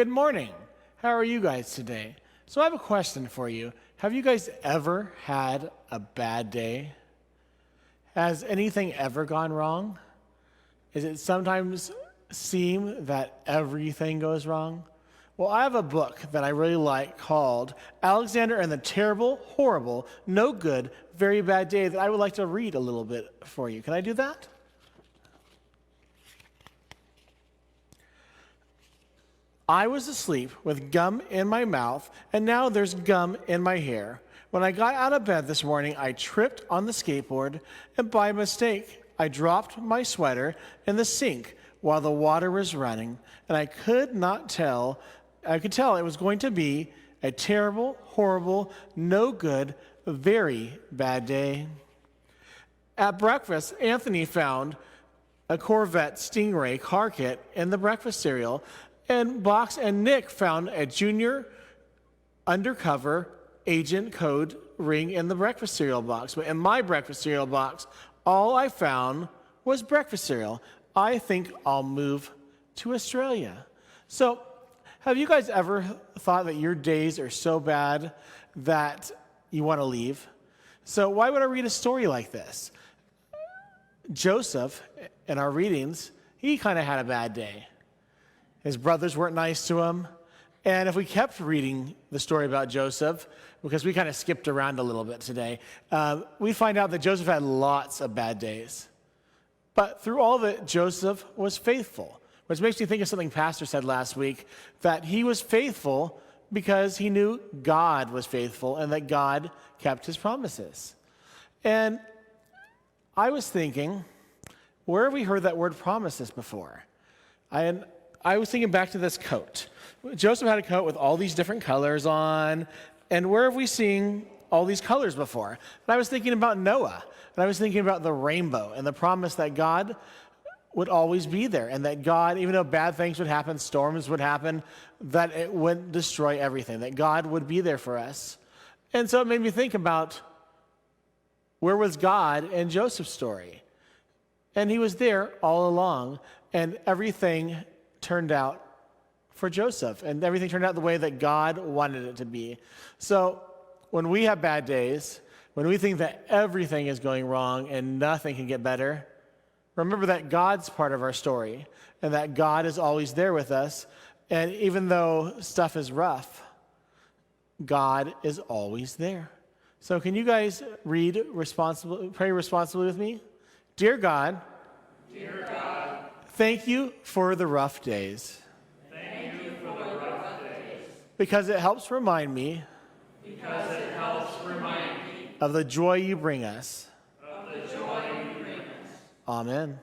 Good morning. How are you guys today? So I have a question for you. Have you guys ever had a bad day? Has anything ever gone wrong? Is it sometimes seem that everything goes wrong? Well, I have a book that I really like called Alexander and the Terrible, Horrible, No Good, Very Bad Day that I would like to read a little bit for you. Can I do that? I was asleep with gum in my mouth, and now there's gum in my hair. When I got out of bed this morning, I tripped on the skateboard, and by mistake, I dropped my sweater in the sink while the water was running, and I could tell it was going to be a terrible, horrible, no good, very bad day. At breakfast, Anthony found a Corvette Stingray car kit in the breakfast cereal box, and Nick found a junior undercover agent code ring in the breakfast cereal box. But in my breakfast cereal box, all I found was breakfast cereal. I think I'll move to Australia. So, have you guys ever thought that your days are so bad that you want to leave? So why would I read a story like this? Joseph, in our readings, he kind of had a bad day. His brothers weren't nice to him. And if we kept reading the story about Joseph, because we kind of skipped around a little bit today, we find out that Joseph had lots of bad days. But through all of it, Joseph was faithful, which makes me think of something Pastor said last week, that he was faithful because he knew God was faithful and that God kept his promises. And I was thinking, where have we heard that word promises before? I was thinking back to this coat. Joseph had a coat with all these different colors on, and where have we seen all these colors before? And I was thinking about Noah, and I was thinking about the rainbow and the promise that God would always be there, and that God, even though bad things would happen, storms would happen, that it wouldn't destroy everything, that God would be there for us. And so it made me think about, where was God in Joseph's story? And he was there all along, and everything turned out for Joseph, and everything turned out the way that God wanted it to be. So when we have bad days, when we think that everything is going wrong and nothing can get better, remember that God's part of our story and that God is always there with us. And even though stuff is rough, God is always there. So can you guys pray responsibly with me? Dear God, thank you for the rough days. Thank you for the rough days. Because it helps remind me of the joy you bring us. Of the joy you bring us. Amen.